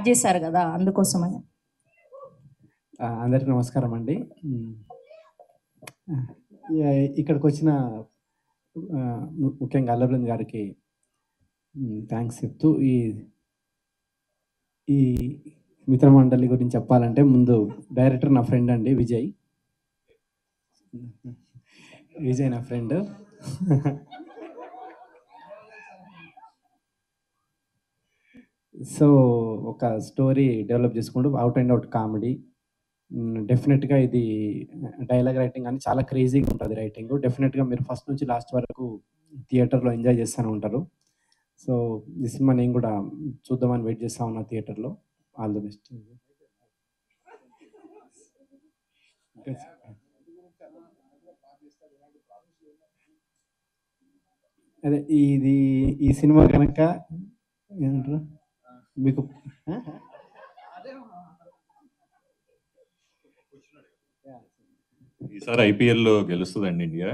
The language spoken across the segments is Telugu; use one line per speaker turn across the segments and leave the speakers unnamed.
చేశారు కదా అందుకోసమని.
అందరికి నమస్కారం అండి. ఇక్కడికి వచ్చిన ముఖ్యంగా అల్లబృంద్ గారికి థ్యాంక్స్ చెప్తూ ఈ మిత్రమండలి గురించి చెప్పాలంటే ముందు డైరెక్టర్ నా ఫ్రెండ్ అండి విజయ్ నా ఫ్రెండ్. సో ఒక స్టోరీ డెవలప్ చేసుకుంటూ అవుట్ అండ్ అవుట్ కామెడీ. డెఫినెట్గా ఇది డైలాగ్ రైటింగ్ అని చాలా క్రేజీగా ఉంటుంది రైటింగ్. డెఫినెట్గా మీరు ఫస్ట్ నుంచి లాస్ట్ వరకు థియేటర్లో ఎంజాయ్ చేస్తూనే ఉంటారు. సో ఈ సినిమా నేను కూడా చూద్దామని వెయిట్ చేస్తా ఉన్నా థియేటర్లో. All the best. అదే ఈ సినిమా కనుక ఏమంటారు మీకు
ఈసారి ఐపీఎల్ గెలుస్తుందండి ఇండియా.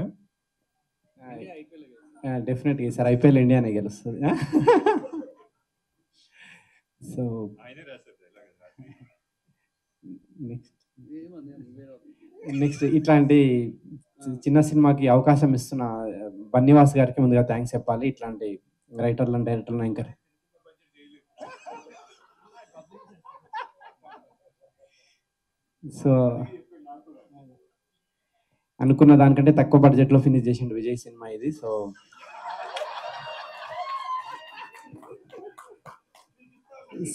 డెఫినెట్గా ఈసారి ఐపీఎల్ ఇండియానే గెలుస్తుంది. సో నెక్స్ట్ ఇట్లాంటి చిన్న సినిమాకి అవకాశం ఇస్తున్న బన్నివాస్ గారికి ముందుగా థ్యాంక్స్ చెప్పాలి. ఇట్లాంటి రైటర్లను డైరెక్టర్లను ఎంకరేజ్. సో అనుకున్న దానికంటే తక్కువ బడ్జెట్లో ఫినిష్ చేసిండు విజయ్ సినిమా ఇది. సో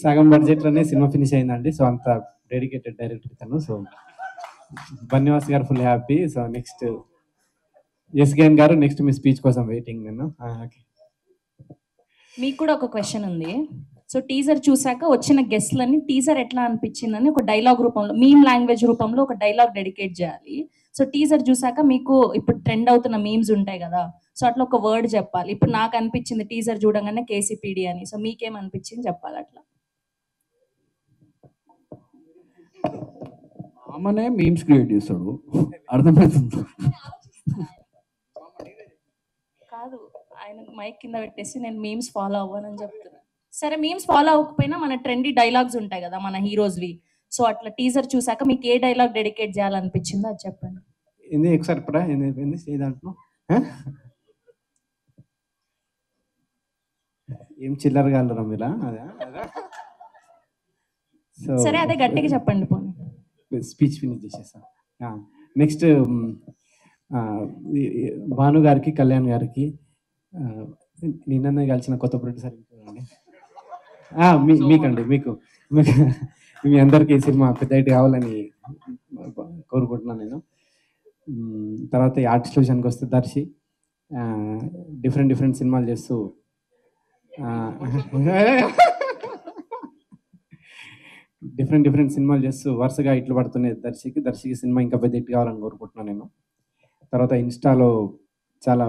సగం బడ్జెట్లోనే సినిమా ఫినిష్ అయిందండి. సో అంత డెడికేటెడ్ డైరెక్టర్ తను. సో బన్నివాస్ గారు full happy. So next SKN గారు నెక్స్ట్ మీ స్పీచ్ కోసం వెయిటింగ్ నేను.
మీకు కూడా ఒక క్వశ్చన్ ఉంది. సో టీజర్ చూసాక వచ్చిన గెస్ట్లని టీజర్ ఎట్లా అనిపించిందని ఒక డైలాగ్ రూపంలో, మీమ్ లాంగ్వేజ్ రూపంలో ఒక డైలాగ్ డెడికేట్ చేయాలి. సో టీజర్ చూసాక మీకు ఇప్పుడు ట్రెండ్ అవుతున్న మీమ్స్ ఉంటాయి కదా, సో అట్లా ఒక వర్డ్ చెప్పాలి. ఇప్పుడు నాకు అనిపించింది టీజర్ చూడగానే కేసీపీడి అని. సో మీకేమనిపించింది చెప్పాలి అట్లా.
అమ్మనే మీమ్స్ క్రియేట్ చేస్తాడు, అర్థమవుతుంది
కాదు, ఆయన మైక్ కింద పెట్టేసి నేను మీమ్స్ ఫాలో అవ్వనని చెప్తున్నా. సరే మీమ్స్ ఫాలో అవ్వకపోయినా మన ట్రెండీ డైలాగ్స్ ఉంటాయి కదా మన హీరోస్వి. సో అట్లా టీజర్ చూసాక మీకు ఏ డైలాగ్ డెడికేట్ చేయాలనిపించిందో అది చెప్పండి.
ఒకసారి ఇప్పుడు దాంట్లో ఏం చిల్లర కాలరా మీరా?
సరే అదే గట్టిగా చెప్పండి పోనీ.
స్పీచ్ ఫినిష్ చేసేసా. నెక్స్ట్ భాను గారికి, కళ్యాణ్ గారికి, నిన్ననే కలిసిన కొత్త ప్రొడ్యూసర్ మీకండి, మీకు మీ అందరికీ ఈ సినిమా పెద్ద హిట్ కావాలని కోరుకుంటున్నాను నేను. తర్వాత ఈ ఆర్టిస్ట్ విషయానికి వస్తే దర్శి డిఫరెంట్ సినిమాలు చేస్తూ డిఫరెంట్ సినిమాలు చేస్తూ వరుసగా ఇట్లు పడుతున్నాయి దర్శికి సినిమా ఇంకా పెద్ద హిట్ కావాలని కోరుకుంటున్నాను నేను. తర్వాత ఇన్స్టాలో చాలా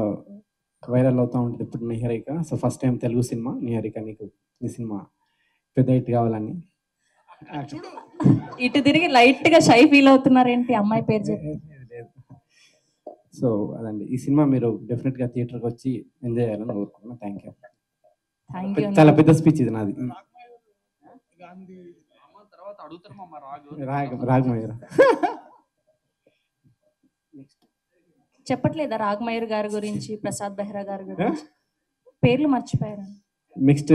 వైరల్ అవుతూ ఉంటుంది ఇప్పుడు Niharika. So first time Telugu cinema Niharika, నీకు ఈ సినిమా పెద్ద హిట్ కావాలని.
ఇటు తిరిగి లైట్ గా షై ఫీల్ అవుతున్నారేంటి అమ్మాయి పేరు చెప్పి?
సో అదండి, ఈ సినిమా మీరు డెఫినెట్గా థియేటర్కి వచ్చి ఎంజాయ్ చేయాలని కోరుకుంటున్నాను. Thank you. చాలా పెద్ద స్పీచ్ ఇది నాది. రాగమయూర్
చెప్పట్లేదా రాగమయూర్ గారి గురించి, ప్రసాద్ బెహ్రా గారి గురించి? పేర్లు మర్చిపోయారు.
నెక్స్ట్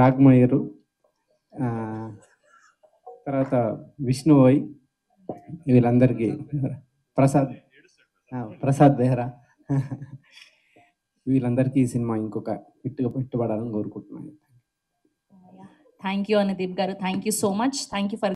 రాగమయూరు, తర్వాత విష్ణువోయ్, వీళ్ళందరికీ, ప్రసాద్ బెహ్రా, వీళ్ళందరికీ ఈ సినిమా ఇంకొక హిట్ పడాలని కోరుకుంటున్నాను.
థ్యాంక్ యూ అనుదీప్ గారు. Thank you so much. Thank you for